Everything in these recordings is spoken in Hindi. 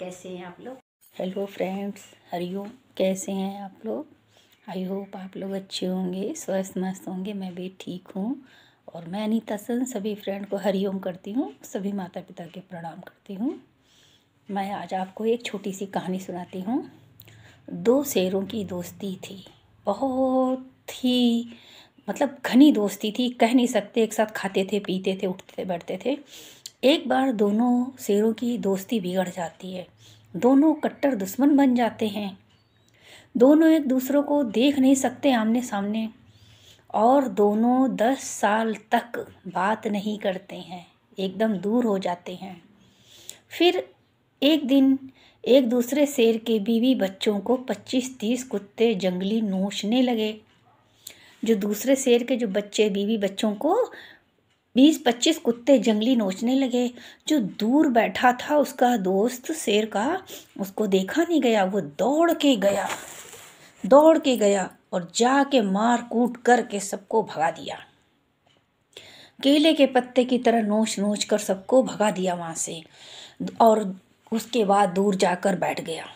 कैसे हैं आप लोग। Hello friends, Hariom. कैसे हैं आप लोग। आई होप आप लोग अच्छे होंगे, स्वस्थ मस्त होंगे। मैं भी ठीक हूँ। और मैं अनीता सन सभी फ्रेंड को हरिओम करती हूँ, सभी माता पिता के प्रणाम करती हूँ। मैं आज आपको एक छोटी सी कहानी सुनाती हूँ। दो शेरों की दोस्ती थी, बहुत ही घनी दोस्ती थी। कह नहीं सकते, एक साथ खाते थे, पीते थे, उठते बैठते थे। एक बार दोनों शेरों की दोस्ती बिगड़ जाती है। दोनों कट्टर दुश्मन बन जाते हैं। दोनों एक दूसरों को देख नहीं सकते आमने सामने, और दोनों 10 साल तक बात नहीं करते हैं, एकदम दूर हो जाते हैं। फिर एक दिन एक दूसरे शेर के बीवी बच्चों को 25-30 कुत्ते जंगली नोचने लगे। जो दूसरे शेर के जो बच्चे बीवी बच्चों को 20-25 कुत्ते जंगली नोचने लगे। जो दूर बैठा था उसका दोस्त शेर का, उसको देखा नहीं गया। वो दौड़ के गया और जाके मार कूट करके सबको भगा दिया। केले के पत्ते की तरह नोच नोच कर सबको भगा दिया वहाँ से। और उसके बाद दूर जाकर बैठ गया।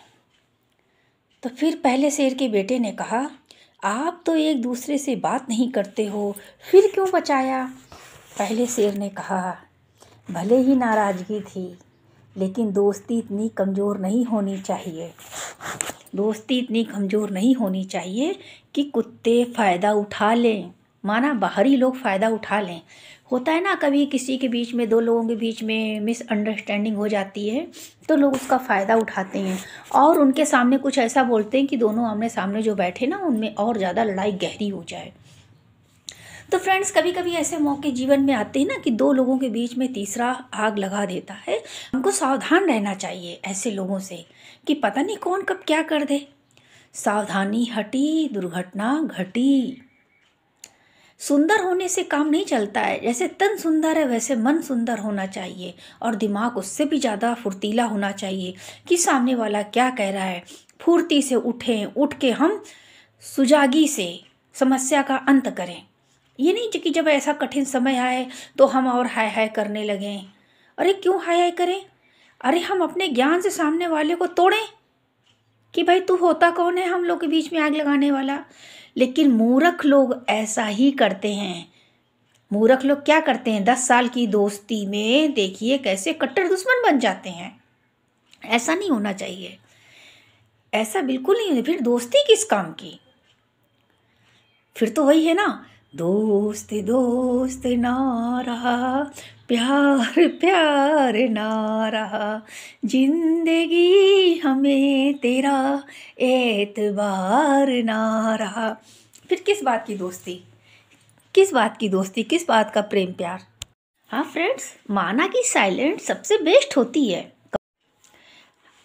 तो फिर पहले शेर के बेटे ने कहा, आप तो एक दूसरे से बात नहीं करते हो, फिर क्यों बचाया। पहले शेर ने कहा, भले ही नाराज़गी थी, लेकिन दोस्ती इतनी कमज़ोर नहीं होनी चाहिए। दोस्ती इतनी कमज़ोर नहीं होनी चाहिए कि कुत्ते फ़ायदा उठा लें, माना बाहरी लोग फ़ायदा उठा लें। होता है ना, कभी किसी के बीच में, दो लोगों के बीच में मिसअंडरस्टैंडिंग हो जाती है, तो लोग उसका फ़ायदा उठाते हैं और उनके सामने कुछ ऐसा बोलते हैं कि दोनों आमने सामने जो बैठे ना, उनमें और ज़्यादा लड़ाई गहरी हो जाए। तो फ्रेंड्स, कभी कभी ऐसे मौके जीवन में आते हैं ना कि दो लोगों के बीच में तीसरा आग लगा देता है। हमको सावधान रहना चाहिए ऐसे लोगों से कि पता नहीं कौन कब क्या कर दे। सावधानी हटी, दुर्घटना घटी। सुंदर होने से काम नहीं चलता है। जैसे तन सुंदर है वैसे मन सुंदर होना चाहिए, और दिमाग उससे भी ज़्यादा फुर्तीला होना चाहिए कि सामने वाला क्या कह रहा है, फुर्ती से उठें, उठ के हम सुजागी से समस्या का अंत करें। ये नहीं कि जब ऐसा कठिन समय आए तो हम और हाय हाय करने लगें। अरे क्यों हाय हाय करें। अरे हम अपने ज्ञान से सामने वाले को तोड़ें कि भाई तू होता कौन है हम लोग के बीच में आग लगाने वाला। लेकिन मूर्ख लोग ऐसा ही करते हैं। मूर्ख लोग क्या करते हैं, 10 साल की दोस्ती में देखिए कैसे कट्टर दुश्मन बन जाते हैं। ऐसा नहीं होना चाहिए, ऐसा बिल्कुल नहीं। फिर दोस्ती किस काम की। फिर तो वही है ना, दोस्त दोस्त ना रहा, प्यार प्यार ना रहा, जिंदगी हमें तेरा एतबार ना रहा। फिर किस बात की दोस्ती, किस बात की दोस्ती, किस बात का प्रेम प्यार। हाँ फ्रेंड्स, माना कि साइलेंट सबसे बेस्ट होती है।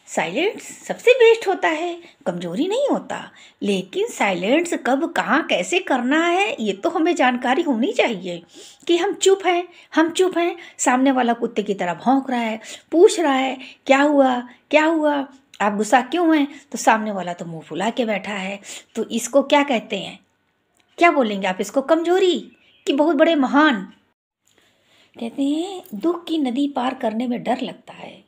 साइलेंस सबसे बेस्ट होता है, कमजोरी नहीं होता। लेकिन साइलेंस कब कहाँ कैसे करना है ये तो हमें जानकारी होनी चाहिए कि हम चुप हैं, हम चुप हैं। सामने वाला कुत्ते की तरह भौंक रहा है, पूछ रहा है क्या हुआ क्या हुआ, आप गुस्सा क्यों हैं। तो सामने वाला तो मुंह फुला के बैठा है। तो इसको क्या कहते हैं, क्या बोलेंगे आप इसको, कमजोरी कि बहुत बड़े महान। कहते हैं दुख की नदी पार करने में डर लगता है,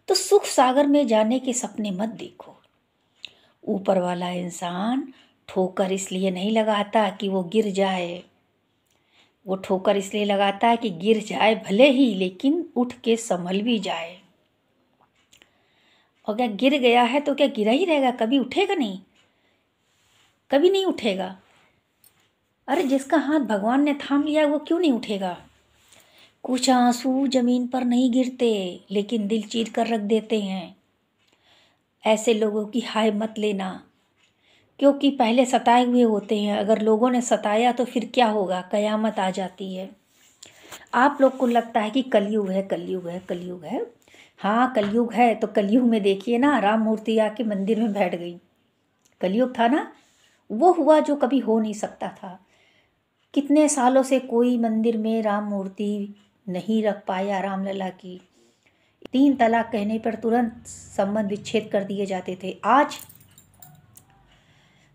तो सुख सागर में जाने के सपने मत देखो। ऊपर वाला इंसान ठोकर इसलिए नहीं लगाता कि वो गिर जाए, वो ठोकर इसलिए लगाता है कि गिर जाए भले ही, लेकिन उठ के संभल भी जाए। और क्या गिर गया है तो क्या गिरा ही रहेगा, कभी उठेगा नहीं, कभी नहीं उठेगा। अरे जिसका हाथ भगवान ने थाम लिया वो क्यों नहीं उठेगा। कुछ आंसू जमीन पर नहीं गिरते, लेकिन दिल चीर कर रख देते हैं। ऐसे लोगों की हाय मत लेना, क्योंकि पहले सताए हुए होते हैं। अगर लोगों ने सताया तो फिर क्या होगा, कयामत आ जाती है। आप लोग को लगता है कि कलयुग है, कलयुग है, कलयुग है। हाँ कलयुग है, तो कलयुग में देखिए ना, राम मूर्ति आके मंदिर में बैठ गई। कलयुग था ना, वो हुआ जो कभी हो नहीं सकता था। कितने सालों से कोई मंदिर में राम मूर्ति नहीं रख पाया, रामलला की। 3 तलाक कहने पर तुरंत संबंध विच्छेद कर दिए जाते थे। आज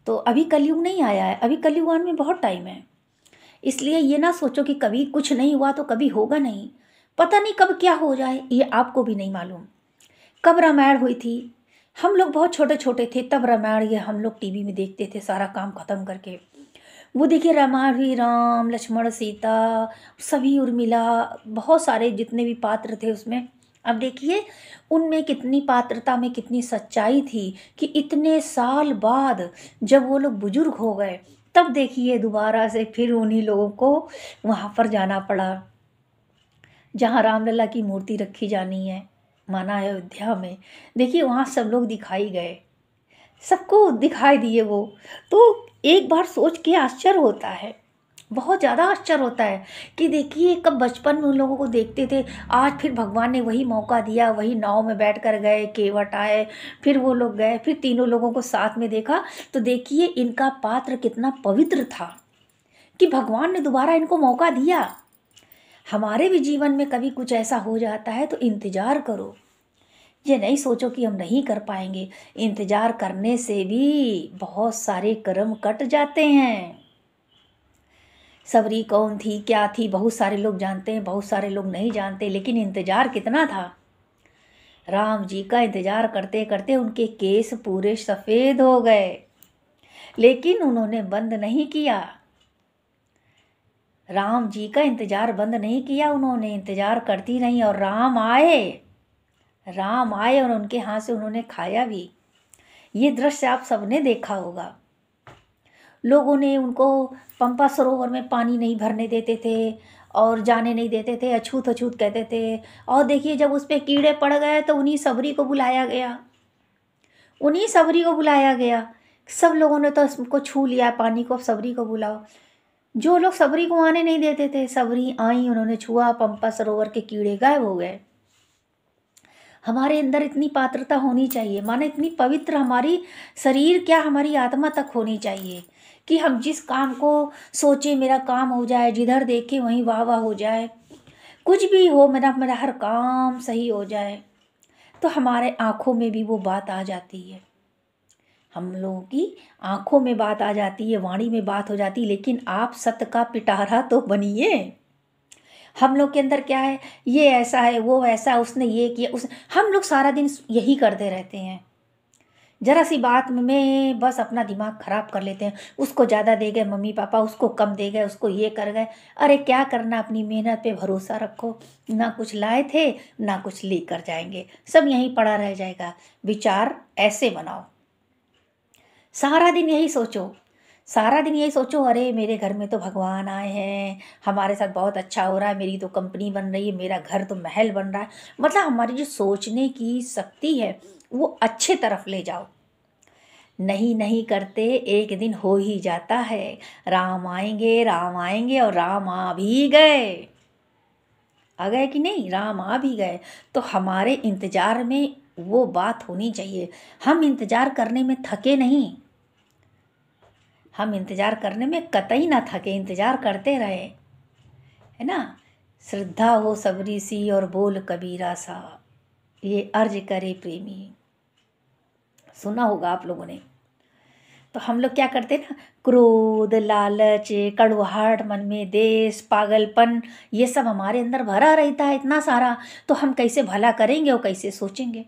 तो अभी कलयुग नहीं आया है, अभी कलयुग आने में बहुत टाइम है। इसलिए ये ना सोचो कि कभी कुछ नहीं हुआ तो कभी होगा नहीं। पता नहीं कब क्या हो जाए, ये आपको भी नहीं मालूम। कब रामायण हुई थी? हम लोग बहुत छोटे छोटे थे तब रामायण ये हम लोग टीवी में देखते थे, सारा काम खत्म करके। वो देखिए रामायण हुई, राम लक्ष्मण सीता सभी, उर्मिला, बहुत सारे जितने भी पात्र थे उसमें। अब देखिए उनमें कितनी पात्रता में कितनी सच्चाई थी कि इतने साल बाद जब वो लोग बुजुर्ग हो गए तब देखिए दोबारा से फिर उन्हीं लोगों को वहाँ पर जाना पड़ा जहाँ रामलला की मूर्ति रखी जानी है, माना अयोध्या में। देखिए वहाँ सब लोग दिखाई गए, सबको दिखाई दिए वो। तो एक बार सोच के आश्चर्य होता है, बहुत ज़्यादा आश्चर्य होता है कि देखिए कब बचपन में उन लोगों को देखते थे, आज फिर भगवान ने वही मौका दिया, वही नाव में बैठ कर गए, केवट आए, फिर वो लोग गए, फिर तीनों लोगों को साथ में देखा। तो देखिए इनका पात्र कितना पवित्र था कि भगवान ने दोबारा इनको मौका दिया। हमारे भी जीवन में कभी कुछ ऐसा हो जाता है तो इंतज़ार करो, ये नहीं सोचो कि हम नहीं कर पाएंगे। इंतज़ार करने से भी बहुत सारे कर्म कट जाते हैं। सबरी कौन थी, क्या थी, बहुत सारे लोग जानते हैं, बहुत सारे लोग नहीं जानते, लेकिन इंतज़ार कितना था। राम जी का इंतज़ार करते करते उनके केस पूरे सफ़ेद हो गए, लेकिन उन्होंने बंद नहीं किया। राम जी का इंतज़ार बंद नहीं किया, उन्होंने इंतज़ार करती रही और राम आए। राम आए और उनके हाथ से उन्होंने खाया भी। ये दृश्य आप सबने देखा होगा। लोगों ने उनको पंपा सरोवर में पानी नहीं भरने देते थे और जाने नहीं देते थे, अछूत अछूत कहते थे। और देखिए जब उस पर कीड़े पड़ गए तो उन्हीं सबरी को बुलाया गया, उन्हीं सबरी को बुलाया गया। सब लोगों ने तो उसको छू लिया पानी को, सबरी को बुलाओ। जो लोग सबरी को आने नहीं देते थे, सबरी आई, उन्होंने छुआ, पंपा सरोवर के कीड़े गायब हो गए। हमारे अंदर इतनी पात्रता होनी चाहिए, माने इतनी पवित्र हमारी शरीर क्या हमारी आत्मा तक होनी चाहिए कि हम जिस काम को सोचे मेरा काम हो जाए, जिधर देखे वहीं वाह वाह हो जाए, कुछ भी हो मेरा मेरा हर काम सही हो जाए। तो हमारे आँखों में भी वो बात आ जाती है, हम लोगों की आँखों में बात आ जाती है, वाणी में बात हो जाती है। लेकिन आप सत्य का पिटारा तो बनिए। हम लोग के अंदर क्या है, ये ऐसा है, वो ऐसा, उसने ये किया, उस हम लोग सारा दिन यही करते रहते हैं। जरा सी बात में बस अपना दिमाग खराब कर लेते हैं। उसको ज़्यादा दे गए मम्मी पापा, उसको कम दे गए, उसको ये कर गए। अरे क्या करना, अपनी मेहनत पे भरोसा रखो। ना कुछ लाए थे ना कुछ लेकर जाएंगे, सब यहीं पड़ा रह जाएगा। विचार ऐसे बनाओ, सारा दिन यही सोचो, सारा दिन यही सोचो, अरे मेरे घर में तो भगवान आए हैं, हमारे साथ बहुत अच्छा हो रहा है, मेरी तो कंपनी बन रही है, मेरा घर तो महल बन रहा है। मतलब हमारी जो सोचने की शक्ति है वो अच्छे तरफ ले जाओ। नहीं नहीं करते एक दिन हो ही जाता है। राम आएंगे और राम आ भी गए। आ गए कि नहीं, राम आ भी गए। तो हमारे इंतज़ार में वो बात होनी चाहिए, हम इंतज़ार करने में थके नहीं, हम इंतज़ार करने में कतई ना थके, इंतज़ार करते रहे, है ना। श्रद्धा हो सबरी सी और बोल कबीरा सा, ये अर्ज करे प्रेमी, सुना होगा आप लोगों ने। तो हम लोग क्या करते हैं ना, क्रोध, लालच, कड़वाहट मन में, देश, पागलपन, ये सब हमारे अंदर भरा रहता है इतना सारा। तो हम कैसे भला करेंगे और कैसे सोचेंगे।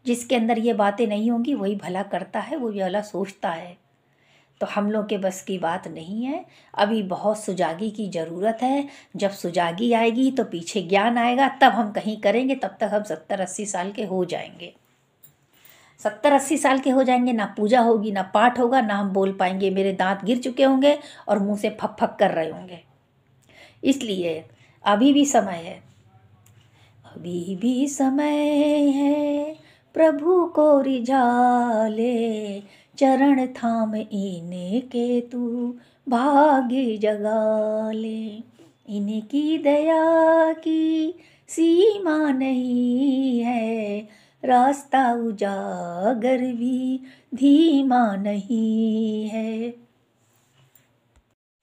जिसके अंदर ये बातें नहीं होंगी वही भला करता है, वो भी भला सोचता है। तो हम लोग के बस की बात नहीं है। अभी बहुत सुजागी की ज़रूरत है। जब सुजागी आएगी तो पीछे ज्ञान आएगा, तब हम कहीं करेंगे। तब तक हम 70-80 साल के हो जाएंगे। 70-80 साल के हो जाएंगे, ना पूजा होगी, ना पाठ होगा, ना हम बोल पाएंगे, मेरे दांत गिर चुके होंगे और मुंह से फक फक कर रहे होंगे। इसलिए अभी भी समय है, अभी भी समय है, प्रभु को रिझाले, चरण थाम इनके तू भाग्य जगा ले। इनकी दया की सीमा नहीं है, रास्ता उजागर भी धीमा नहीं है।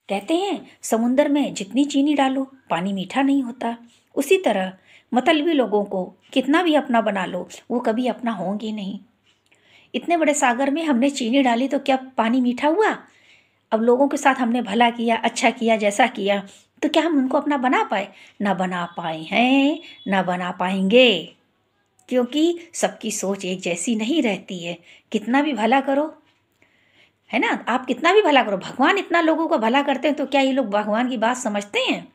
कहते हैं समुंदर में जितनी चीनी डालो पानी मीठा नहीं होता। उसी तरह मतलबी लोगों को कितना भी अपना बना लो, वो कभी अपना होंगे नहीं। इतने बड़े सागर में हमने चीनी डाली तो क्या पानी मीठा हुआ? अब लोगों के साथ हमने भला किया, अच्छा किया, जैसा किया, तो क्या हम उनको अपना बना पाए? ना बना पाए हैं, ना बना पाएंगे। क्योंकि सबकी सोच एक जैसी नहीं रहती है। कितना भी भला करो, है ना, आप कितना भी भला करो, भगवान इतना लोगों को भला करते हैं तो क्या ये लोग भगवान की बात समझते हैं?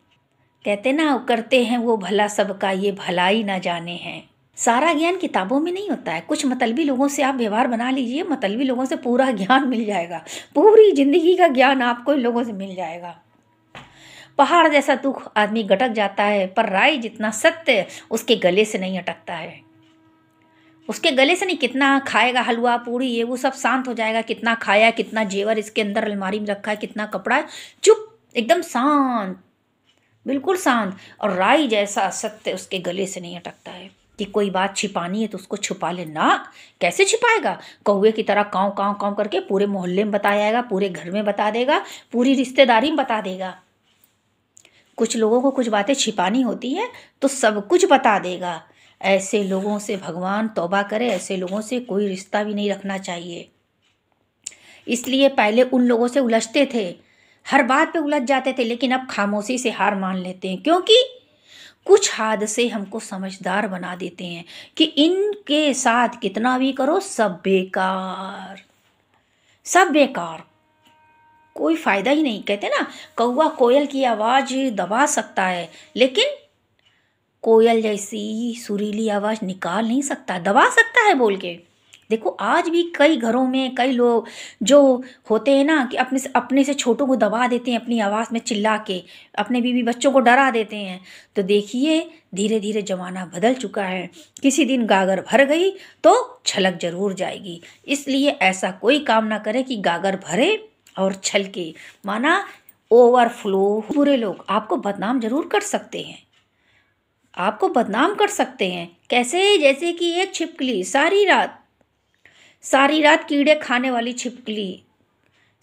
कहते ना, करते हैं वो भला सबका, ये भलाई ना जाने हैं। सारा ज्ञान किताबों में नहीं होता है। कुछ मतलबी लोगों से आप व्यवहार बना लीजिए, मतलबी लोगों से पूरा ज्ञान मिल जाएगा, पूरी जिंदगी का ज्ञान आपको इन लोगों से मिल जाएगा। पहाड़ जैसा दुख आदमी गटक जाता है, पर राई जितना सत्य उसके गले से नहीं अटकता है। उसके गले से नहीं, कितना खाएगा हलवा पूड़ी ये वो सब शांत हो जाएगा, कितना खाया, कितना जेवर इसके अंदर अलमारी में रखा है, कितना कपड़ा है, चुप, एकदम शांत, बिल्कुल शांत। और राई जैसा सत्य उसके गले से नहीं अटकता है कि कोई बात छिपानी है तो उसको छुपा ले ना। कैसे छिपाएगा? कौवे की तरह काँव काँव काँव करके पूरे मोहल्ले में बता जाएगा, पूरे घर में बता देगा, पूरी रिश्तेदारी में बता देगा। कुछ लोगों को कुछ बातें छिपानी होती है तो सब कुछ बता देगा। ऐसे लोगों से भगवान तौबा करे, ऐसे लोगों से कोई रिश्ता भी नहीं रखना चाहिए। इसलिए पहले उन लोगों से उलझते थे, हर बात पे उलझ जाते थे, लेकिन अब खामोशी से हार मान लेते हैं, क्योंकि कुछ हादसे हमको समझदार बना देते हैं कि इनके साथ कितना भी करो सब बेकार, सब बेकार, कोई फायदा ही नहीं। कहते ना, कौवा कोयल की आवाज़ दबा सकता है, लेकिन कोयल जैसी सुरीली आवाज़ निकाल नहीं सकता, दबा सकता है बोल के। देखो आज भी कई घरों में कई लोग जो होते हैं ना कि अपने से छोटों को दबा देते हैं, अपनी आवाज़ में चिल्ला के अपने बीवी बच्चों को डरा देते हैं। तो देखिए धीरे धीरे ज़माना बदल चुका है, किसी दिन गागर भर गई तो छलक जरूर जाएगी। इसलिए ऐसा कोई काम ना करे कि गागर भरे और छलके, माना ओवरफ्लो। बुरे लोग आपको बदनाम जरूर कर सकते हैं, आपको बदनाम कर सकते हैं। कैसे? जैसे कि एक छिपकली सारी रात कीड़े खाने वाली छिपकली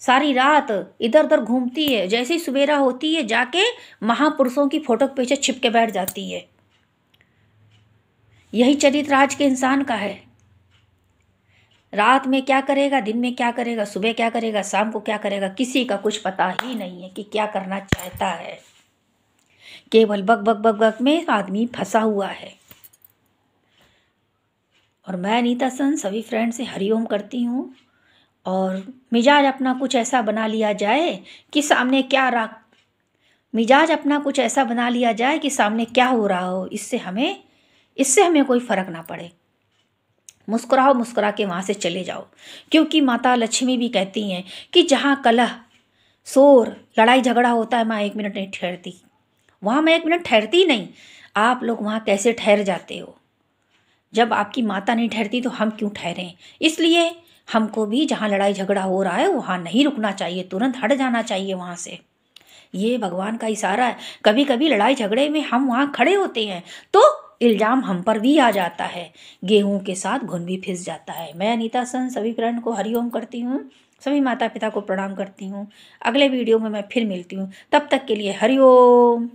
सारी रात इधर उधर घूमती है, जैसे ही सवेरा होती है जाके महापुरुषों की फोटो के पीछे छिप के बैठ जाती है। यही चरित्र आज के इंसान का है। रात में क्या करेगा, दिन में क्या करेगा, सुबह क्या करेगा, शाम को क्या करेगा, किसी का कुछ पता ही नहीं है कि क्या करना चाहता है। केवल बक बक बक बक में आदमी फंसा हुआ है। और मैं अनीता सन सभी फ्रेंड से हरिओम करती हूँ। और मिजाज अपना कुछ ऐसा बना लिया जाए कि सामने क्या रख मिजाज अपना कुछ ऐसा बना लिया जाए कि सामने क्या हो रहा हो, इससे हमें कोई फर्क ना पड़े। मुस्कुराओ, मुस्कुरा के वहाँ से चले जाओ, क्योंकि माता लक्ष्मी भी कहती हैं कि जहाँ कलह, शोर, लड़ाई झगड़ा होता है, मैं 1 मिनट नहीं ठहरती। वहाँ मैं 1 मिनट ठहरती नहीं। आप लोग वहाँ कैसे ठहर जाते हो? जब आपकी माता नहीं ठहरती तो हम क्यों ठहरें? इसलिए हमको भी जहाँ लड़ाई झगड़ा हो रहा है वहाँ नहीं रुकना चाहिए, तुरंत हट जाना चाहिए वहाँ से। ये भगवान का इशारा है। कभी कभी लड़ाई झगड़े में हम वहाँ खड़े होते हैं तो इल्ज़ाम हम पर भी आ जाता है, गेहूं के साथ घुन भी फिस जाता है। मैं अनीता सन सभी फ्रेंड को हरिओम करती हूँ, सभी माता पिता को प्रणाम करती हूँ। अगले वीडियो में मैं फिर मिलती हूँ, तब तक के लिए हरिओम।